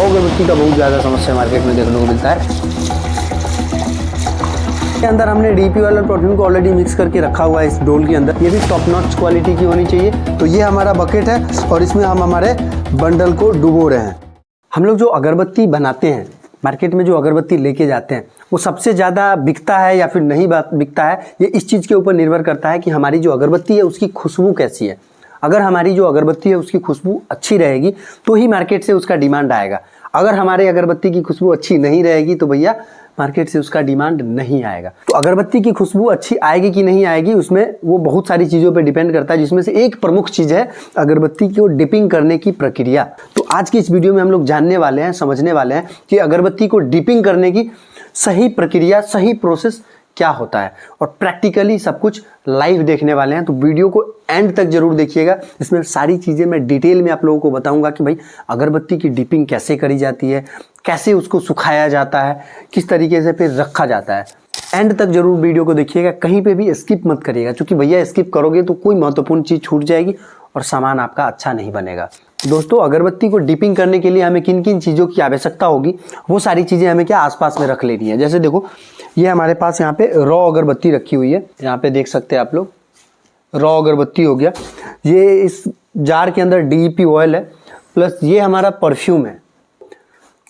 अगरबत्ती का बहुत ज़्यादा समस्या मार्केट में देखने को मिलता है। के अंदर हमने डीपी ऑयल और परफ्यूम को ऑलरेडी मिक्स करके रखा हुआ है इस डोल के अंदर। ये भी टॉप नॉच क्वालिटी की होनी चाहिए। तो ये हमारा बकेट है और इसमें हम हमारे बंडल को डुबो रहे हैं। हम लोग जो अगरबत्ती बनाते हैं, मार्केट में जो अगरबत्ती लेके जाते हैं, वो सबसे ज़्यादा बिकता है या फिर नहीं बिकता है, ये इस चीज़ के ऊपर निर्भर करता है कि हमारी जो अगरबत्ती है उसकी खुशबू कैसी है। अगर हमारी जो अगरबत्ती है उसकी खुशबू अच्छी रहेगी तो ही मार्केट से उसका डिमांड आएगा। अगर हमारे अगरबत्ती की खुशबू अच्छी नहीं रहेगी तो भैया मार्केट से उसका डिमांड नहीं आएगा। तो अगरबत्ती की खुशबू अच्छी आएगी कि नहीं आएगी उसमें वो बहुत सारी चीज़ों पे डिपेंड करता है, जिसमें से एक प्रमुख चीज़ है अगरबत्ती को डिपिंग करने की प्रक्रिया। तो आज की इस वीडियो में हम लोग जानने वाले हैं, समझने वाले हैं कि अगरबत्ती को डिपिंग करने की सही प्रक्रिया, सही प्रोसेस क्या होता है और प्रैक्टिकली सब कुछ लाइव देखने वाले हैं। तो वीडियो को एंड तक जरूर देखिएगा। इसमें सारी चीज़ें मैं डिटेल में आप लोगों को बताऊंगा कि भाई अगरबत्ती की डिपिंग कैसे करी जाती है, कैसे उसको सुखाया जाता है, किस तरीके से फिर रखा जाता है। एंड तक जरूर वीडियो को देखिएगा, कहीं पे भी स्किप मत करिएगा, क्योंकि भैया स्किप करोगे तो कोई महत्वपूर्ण चीज़ छूट जाएगी और सामान आपका अच्छा नहीं बनेगा। दोस्तों, अगरबत्ती को डिपिंग करने के लिए हमें किन किन चीज़ों की आवश्यकता होगी, वो सारी चीज़ें हमें क्या आसपास में रख लेनी है। जैसे देखो, ये हमारे पास यहाँ पे रॉ अगरबत्ती रखी हुई है, यहाँ पे देख सकते हैं आप लोग, रॉ अगरबत्ती हो गया। ये इस जार के अंदर डीईपी ऑयल है, प्लस ये हमारा परफ्यूम है।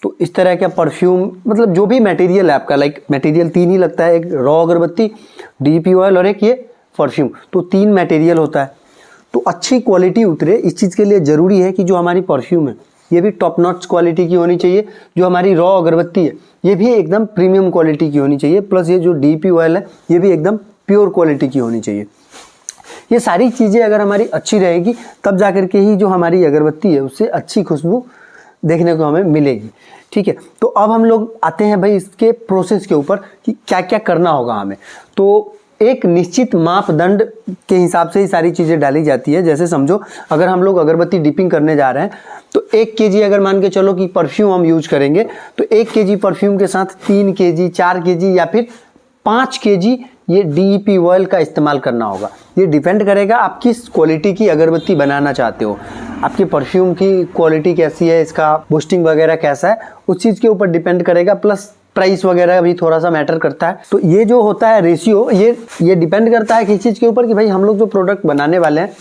तो इस तरह का परफ्यूम, मतलब जो भी मटेरियल है आपका, लाइक मटेरियल तीन ही लगता है, एक रॉ अगरबत्ती, डीईपी ऑयल और एक ये परफ्यूम। तो तीन मटेरियल होता है। तो अच्छी क्वालिटी उतरे इस चीज़ के लिए ज़रूरी है कि जो हमारी परफ्यूम है ये भी टॉप नॉच क्वालिटी की होनी चाहिए। जो हमारी रॉ अगरबत्ती है ये भी एकदम प्रीमियम क्वालिटी की होनी चाहिए। प्लस ये जो डीपी ऑयल है ये भी एकदम प्योर क्वालिटी की होनी चाहिए। ये सारी चीज़ें अगर हमारी अच्छी रहेगी तब जा कर के ही जो हमारी अगरबत्ती है उससे अच्छी खुशबू देखने को हमें मिलेगी। ठीक है, तो अब हम लोग आते हैं भाई इसके प्रोसेस के ऊपर कि क्या क्या करना होगा हमें। तो एक निश्चित मापदंड के हिसाब से ही सारी चीज़ें डाली जाती है। जैसे समझो, अगर हम लोग अगरबत्ती डिपिंग करने जा रहे हैं तो 1 kg अगर मान के चलो कि परफ्यूम हम यूज करेंगे, तो 1 kg परफ्यूम के साथ 3 kg, 4 kg या फिर 5 kg ये डीईपी ऑयल का इस्तेमाल करना होगा। ये डिपेंड करेगा आप किस क्वालिटी की अगरबत्ती बनाना चाहते हो, आपकी परफ्यूम की क्वालिटी कैसी है, इसका बूस्टिंग वगैरह कैसा है, उस चीज़ के ऊपर डिपेंड करेगा। प्लस प्राइस वगैरह भी थोड़ा सा मैटर करता है। तो ये जो होता है रेशियो, ये डिपेंड करता है किस चीज़ के ऊपर कि भाई हम लोग जो प्रोडक्ट बनाने वाले हैं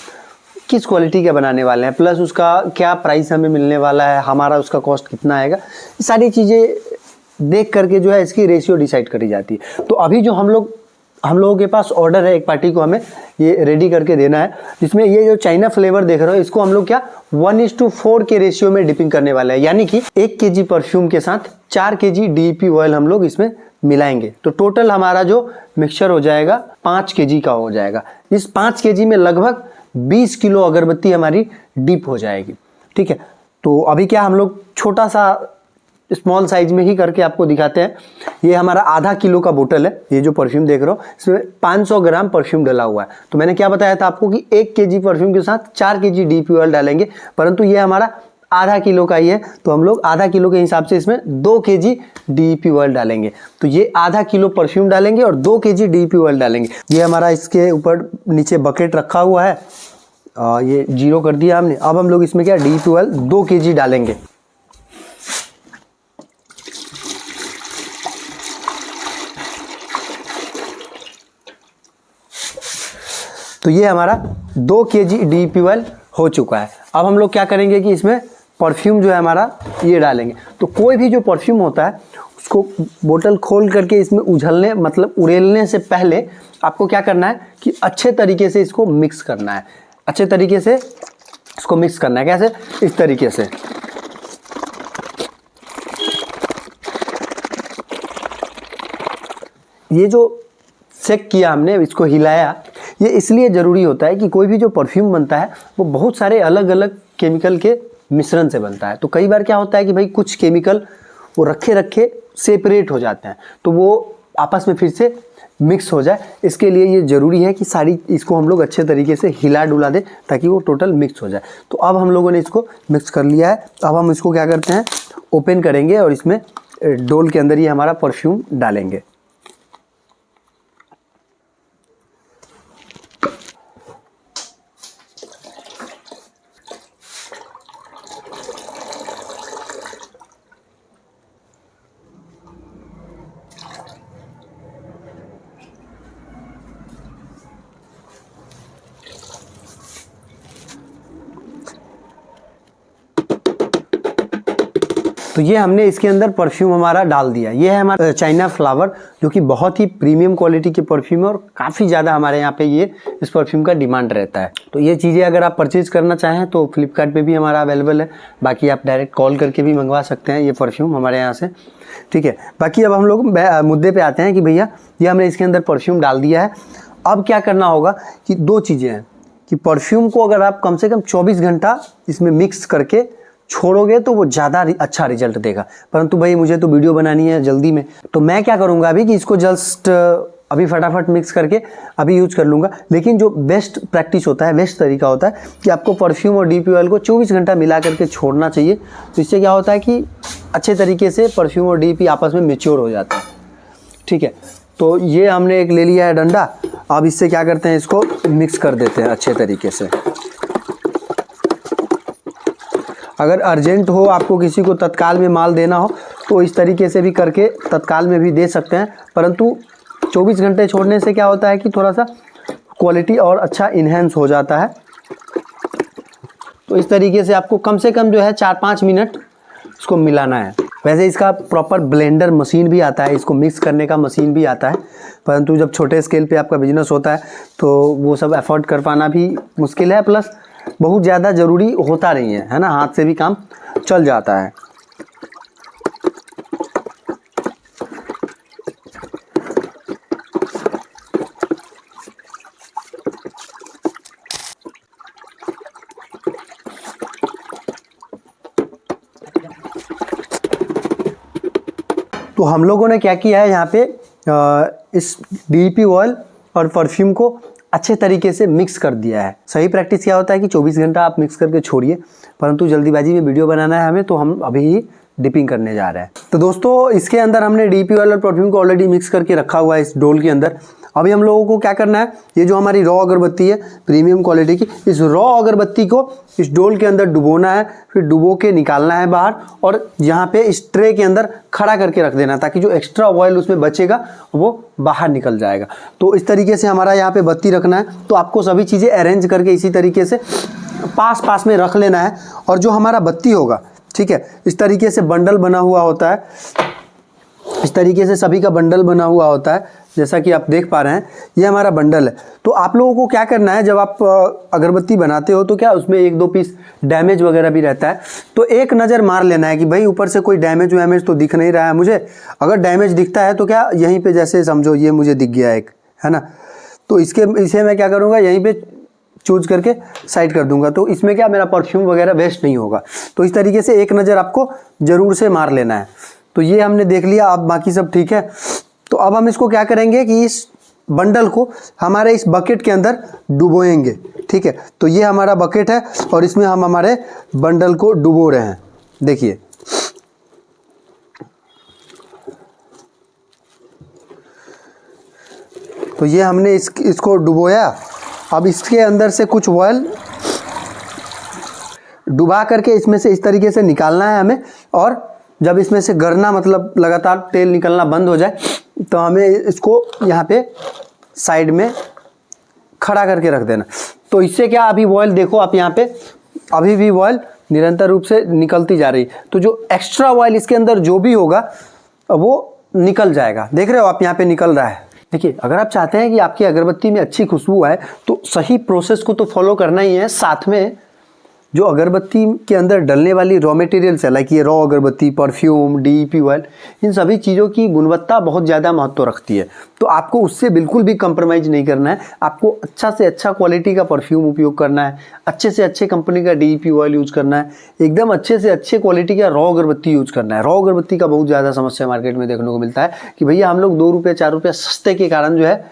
किस क्वालिटी का बनाने वाले हैं, प्लस उसका क्या प्राइस हमें मिलने वाला है, हमारा उसका कॉस्ट कितना आएगा। ये सारी चीज़ें देख करके जो है इसकी रेशियो डिसाइड करी जाती है। तो अभी जो हम लोगों के पास ऑर्डर है, एक पार्टी को हमें ये रेडी करके देना है, जिसमें ये जो चाइना फ्लेवर देख रहे हो इसको हम लोग क्या 1:4 के रेशियो में डिपिंग करने वाले हैं। यानी कि 1 kg परफ्यूम के साथ 4 kg डीईपी ऑयल हम लोग इसमें मिलाएंगे। तो टोटल हमारा जो मिक्सचर हो जाएगा 5 kg का हो जाएगा। इस 5 kg में लगभग 20 किलो अगरबत्ती हमारी डिप हो जाएगी। ठीक है, तो अभी क्या हम लोग छोटा सा स्मॉल साइज में ही करके आपको दिखाते हैं। ये हमारा आधा किलो का बोतल है, ये जो परफ्यूम देख रहे हो इसमें 500 ग्राम परफ्यूम डला हुआ है। तो मैंने क्या बताया था आपको कि 1 kg परफ्यूम के साथ 4 kg डीपी ऑयल डालेंगे, परंतु ये हमारा आधा किलो का ही है तो हम लोग आधा किलो के हिसाब से इसमें 2 kg डीपी ऑयल डालेंगे। तो ये आधा किलो परफ्यूम डालेंगे और 2 kg डीपी ऑयल डालेंगे। ये हमारा इसके ऊपर नीचे बकेट रखा हुआ है, ये 0 कर दिया हमने। अब हम लोग इसमें क्या डीपी ऑयल 2 kg डालेंगे। तो ये हमारा 2 kg डीईपी ऑयल हो चुका है। अब हम लोग क्या करेंगे कि इसमें परफ्यूम जो है हमारा ये डालेंगे। तो कोई भी जो परफ्यूम होता है उसको बोतल खोल करके इसमें उझलने, मतलब उड़ेलने से पहले आपको क्या करना है कि अच्छे तरीके से इसको मिक्स करना है। अच्छे तरीके से इसको मिक्स करना है। कैसे? इस तरीके से। ये जो सेक किया हमने, इसको हिलाया, ये इसलिए ज़रूरी होता है कि कोई भी जो परफ्यूम बनता है वो बहुत सारे अलग अलग केमिकल के मिश्रण से बनता है। तो कई बार क्या होता है कि भाई कुछ केमिकल वो रखे रखे सेपरेट हो जाते हैं, तो वो आपस में फिर से मिक्स हो जाए। इसके लिए ये ज़रूरी है कि सारी इसको हम लोग अच्छे तरीके से हिला डुला दें ताकि वो टोटल मिक्स हो जाए। तो अब हम लोगों ने इसको मिक्स कर लिया है। अब हम इसको क्या करते हैं, ओपन करेंगे और इसमें डोल के अंदर ये हमारा परफ्यूम डालेंगे। तो ये हमने इसके अंदर परफ्यूम हमारा डाल दिया। ये है हमारा चाइना फ्लावर, जो कि बहुत ही प्रीमियम क्वालिटी के परफ्यूम है और काफ़ी ज़्यादा हमारे यहाँ पे ये इस परफ्यूम का डिमांड रहता है। तो ये चीज़ें अगर आप परचेज़ करना चाहें तो फ्लिपकार्ट पे भी हमारा अवेलेबल है, बाकी आप डायरेक्ट कॉल करके भी मंगवा सकते हैं ये परफ्यूम हमारे यहाँ से, ठीक है। बाकी अब हम लोग मुद्दे पर आते हैं कि भैया ये हमने इसके अंदर परफ्यूम डाल दिया है। अब क्या करना होगा कि दो चीज़ें हैं कि परफ्यूम को अगर आप कम से कम 24 घंटा इसमें मिक्स करके छोड़ोगे तो वो ज़्यादा अच्छा रिजल्ट देगा। परंतु भाई मुझे तो वीडियो बनानी है जल्दी में, तो मैं क्या करूँगा अभी कि इसको जस्ट अभी फटाफट मिक्स करके अभी यूज कर लूँगा। लेकिन जो बेस्ट प्रैक्टिस होता है, बेस्ट तरीका होता है कि आपको परफ्यूम और डीपी ऑयल को 24 घंटा मिला करके छोड़ना चाहिए। तो इससे क्या होता है कि अच्छे तरीके से परफ्यूम और डीपी आपस में मैच्योर हो जाता है, ठीक है। तो ये हमने एक ले लिया है डंडा। अब इससे क्या करते हैं, इसको मिक्स कर देते हैं अच्छे तरीके से। अगर अर्जेंट हो, आपको किसी को तत्काल में माल देना हो तो इस तरीके से भी करके तत्काल में भी दे सकते हैं। परंतु 24 घंटे छोड़ने से क्या होता है कि थोड़ा सा क्वालिटी और अच्छा इन्हेंस हो जाता है। तो इस तरीके से आपको कम से कम जो है 4-5 मिनट इसको मिलाना है। वैसे इसका प्रॉपर ब्लेंडर मशीन भी आता है, इसको मिक्स करने का मशीन भी आता है, परंतु जब छोटे स्केल पे आपका बिजनेस होता है तो वो सब अफोर्ड कर पाना भी मुश्किल है, प्लस बहुत ज़्यादा ज़रूरी होता नहीं है ना, हाथ से भी काम चल जाता है। तो हम लोगों ने क्या किया है यहाँ पे इस डीपी ऑयल और परफ्यूम को अच्छे तरीके से मिक्स कर दिया है। सही प्रैक्टिस क्या होता है कि 24 घंटा आप मिक्स करके छोड़िए, परंतु जल्दीबाजी में वीडियो बनाना है हमें, तो हम अभी ही डिपिंग करने जा रहे हैं। तो दोस्तों इसके अंदर हमने डीपी ऑयल और परफ्यूम को ऑलरेडी मिक्स करके रखा हुआ है इस डोल के अंदर। अभी हम लोगों को क्या करना है, ये जो हमारी रॉ अगरबत्ती है प्रीमियम क्वालिटी की, इस रॉ अगरबत्ती को इस डोल के अंदर डुबोना है, फिर डुबो के निकालना है बाहर और यहाँ पे इस ट्रे के अंदर खड़ा करके रख देना, ताकि जो एक्स्ट्रा ऑयल उसमें बचेगा वो बाहर निकल जाएगा। तो इस तरीके से हमारा यहाँ पे बत्ती रखना है। तो आपको सभी चीज़ें अरेंज करके इसी तरीके से पास पास में रख लेना है। और जो हमारा बत्ती होगा, ठीक है, इस तरीके से बंडल बना हुआ होता है, इस तरीके से सभी का बंडल बना हुआ होता है, जैसा कि आप देख पा रहे हैं ये हमारा बंडल है। तो आप लोगों को क्या करना है, जब आप अगरबत्ती बनाते हो तो क्या उसमें 1-2 पीस डैमेज वगैरह भी रहता है, तो एक नज़र मार लेना है कि भाई ऊपर से कोई डैमेज वैमेज तो दिख नहीं रहा है मुझे। अगर डैमेज दिखता है तो क्या यहीं पे जैसे समझो ये मुझे दिख गया एक, है ना, तो इसे मैं क्या करूँगा यहीं पर चूज करके साइड कर दूंगा। तो इसमें क्या मेरा परफ्यूम वगैरह वेस्ट नहीं होगा। तो इस तरीके से एक नज़र आपको ज़रूर से मार लेना है। तो ये हमने देख लिया, अब बाकी सब ठीक है। तो अब हम इसको क्या करेंगे कि इस बंडल को हमारे इस बकेट के अंदर डुबोएंगे, ठीक है। तो ये हमारा बकेट है और इसमें हम हमारे बंडल को डुबो रहे हैं, देखिए। तो ये हमने इसको डुबोया। अब इसके अंदर से कुछ ऑयल डुबा करके इसमें से इस तरीके से निकालना है हमें। और जब इसमें से गरना मतलब लगातार तेल निकलना बंद हो जाए तो हमें इसको यहाँ पे साइड में खड़ा करके रख देना। तो इससे क्या, अभी ऑयल देखो आप यहाँ पे अभी भी ऑयल निरंतर रूप से निकलती जा रही। तो जो एक्स्ट्रा ऑयल इसके अंदर जो भी होगा वो निकल जाएगा, देख रहे हो आप यहाँ पे निकल रहा है। देखिए, अगर आप चाहते हैं कि आपकी अगरबत्ती में अच्छी खुशबू आए तो सही प्रोसेस को तो फॉलो करना ही है। साथ में जो अगरबत्ती के अंदर डलने वाली रॉ मटेरियल्स है, लाइक ये रॉ अगरबत्ती, परफ्यूम, डीपी ऑयल, इन सभी चीज़ों की गुणवत्ता बहुत ज़्यादा महत्व रखती है। तो आपको उससे बिल्कुल भी कंप्रोमाइज़ नहीं करना है। आपको अच्छा से अच्छा क्वालिटी का परफ्यूम उपयोग करना है, अच्छे से अच्छे कंपनी का डीपी ऑयल यूज़ करना है, एकदम अच्छे से अच्छे क्वालिटी का रॉ अगरबत्ती यूज़ करना है। रॉ अगरबत्ती का बहुत ज़्यादा समस्या मार्केट में देखने को मिलता है कि भैया हम लोग 2 रुपये 4 रुपये सस्ते के कारण जो है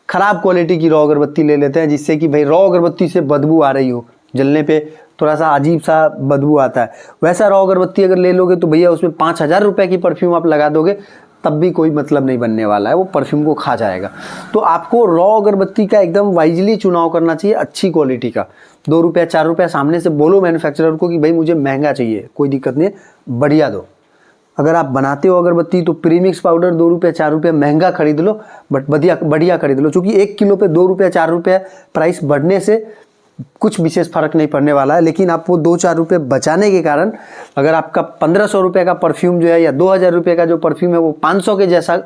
ख़राब क्वालिटी की रॉ अगरबत्ती ले लेते हैं, जिससे कि भाई रॉ अगरबत्ती से बदबू आ रही हो, जलने पे थोड़ा सा अजीब सा बदबू आता है। वैसा रॉ अगरबत्ती अगर ले लोगे तो भैया उसमें 5,000 रुपये की परफ्यूम आप लगा दोगे तब भी कोई मतलब नहीं बनने वाला है, वो परफ्यूम को खा जाएगा। तो आपको रॉ अगरबत्ती का एकदम वाइजली चुनाव करना चाहिए, अच्छी क्वालिटी का। 2 रुपये 4 रुपये सामने से बोलो मैन्युफैक्चरर को कि भाई मुझे महंगा चाहिए, कोई दिक्कत नहीं है, बढ़िया दो। अगर आप बनाते हो अगरबत्ती तो प्रीमिक्स पाउडर 2 रुपये 4 रुपये महंगा खरीद लो, बट बढ़िया खरीद लो, क्योंकि 1 किलो पे 2 रुपये 4 रुपये प्राइस बढ़ने से कुछ विशेष फर्क नहीं पड़ने वाला है, लेकिन आप वो 2-4 रुपये बचाने के कारण अगर आपका 1500 रुपये का परफ्यूम जो है या 2000 रुपये का जो परफ्यूम है वो 500 के जैसा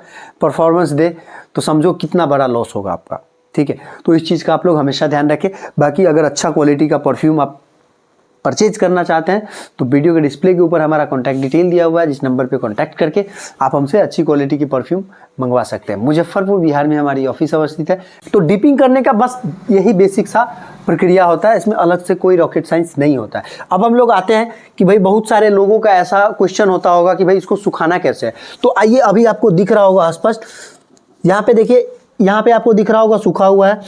परफॉर्मेंस दे, तो समझो कितना बड़ा लॉस होगा आपका। ठीक है, तो इस चीज़ का आप लोग हमेशा ध्यान रखें। बाकी अगर अच्छा क्वालिटी का परफ्यूम आप परचेज करना चाहते हैं तो वीडियो के डिस्प्ले के ऊपर हमारा कॉन्टैक्ट डिटेल दिया हुआ है, जिस नंबर पे कॉन्टैक्ट करके आप हमसे अच्छी क्वालिटी की परफ्यूम मंगवा सकते हैं। मुजफ्फरपुर बिहार में हमारी ऑफिस अवस्थित है। तो डिपिंग करने का बस यही बेसिक सा प्रक्रिया होता है, इसमें अलग से कोई रॉकेट साइंस नहीं होता है। अब हम लोग आते हैं कि भाई बहुत सारे लोगों का ऐसा क्वेश्चन होता होगा कि भाई इसको सुखाना कैसे है। तो आइए, अभी आपको दिख रहा होगा स्पष्ट, यहाँ पे देखिए, यहाँ पे आपको दिख रहा होगा सूखा हुआ है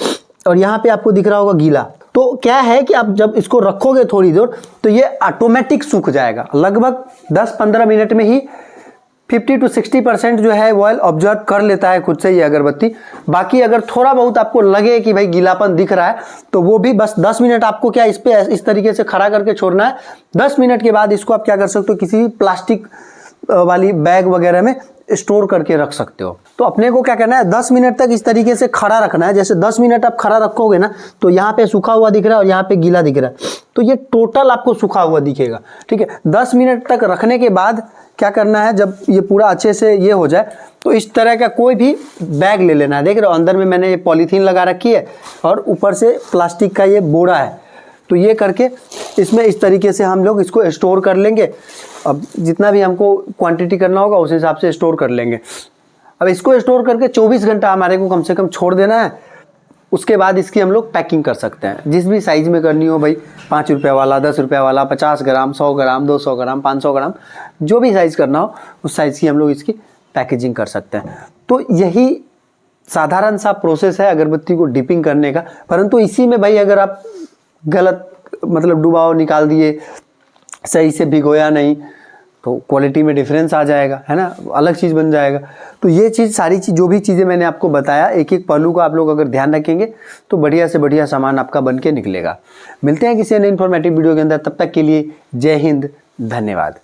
और यहाँ पे आपको दिख रहा होगा गीला। तो क्या है कि आप जब इसको रखोगे थोड़ी देर तो ये ऑटोमेटिक सूख जाएगा। लगभग 10-15 मिनट में ही 50 to 60% जो है ऑयल ऑब्जर्व कर लेता है खुद से ये अगरबत्ती। बाकी अगर थोड़ा बहुत आपको लगे कि भाई गीलापन दिख रहा है तो वो भी बस 10 मिनट आपको क्या इस पे इस तरीके से खड़ा करके छोड़ना है। 10 मिनट के बाद इसको आप क्या कर सकते हो, किसी भी प्लास्टिक वाली बैग वगैरह में स्टोर करके रख सकते हो। तो अपने को क्या करना है, 10 मिनट तक इस तरीके से खड़ा रखना है। जैसे 10 मिनट आप खड़ा रखोगे ना तो यहाँ पे सूखा हुआ दिख रहा है और यहाँ पे गीला दिख रहा है, तो ये टोटल आपको सूखा हुआ दिखेगा। ठीक है, 10 मिनट तक रखने के बाद क्या करना है, जब ये पूरा अच्छे से ये हो जाए तो इस तरह का कोई भी बैग ले लेना है। देख रहे हो अंदर में मैंने ये पॉलीथीन लगा रखी है और ऊपर से प्लास्टिक का ये बोरा है। तो ये करके इसमें इस तरीके से हम लोग इसको स्टोर कर लेंगे। अब जितना भी हमको क्वांटिटी करना होगा उस हिसाब से स्टोर कर लेंगे। अब इसको स्टोर करके 24 घंटा हमारे को कम से कम छोड़ देना है। उसके बाद इसकी हम लोग पैकिंग कर सकते हैं, जिस भी साइज़ में करनी हो भाई, 5 रुपये वाला, 10 रुपये वाला, 50 ग्राम, 100 ग्राम, 200 ग्राम, 500 ग्राम, जो भी साइज़ करना हो उस साइज़ की हम लोग इसकी पैकेजिंग कर सकते हैं। तो यही साधारण सा प्रोसेस है अगरबत्ती को डिपिंग करने का। परंतु इसी में भाई अगर आप गलत मतलब डुबाओ निकाल दिए, सही से भिगोया नहीं, तो क्वालिटी में डिफरेंस आ जाएगा, है ना, अलग चीज़ बन जाएगा। तो ये चीज़ सारी चीज़ जो भी चीज़ें मैंने आपको बताया, एक एक पहलू का आप लोग अगर ध्यान रखेंगे तो बढ़िया से बढ़िया सामान आपका बन के निकलेगा। मिलते हैं किसी अन्य इन्फॉर्मेटिव वीडियो के अंदर, तब तक के लिए जय हिंद, धन्यवाद।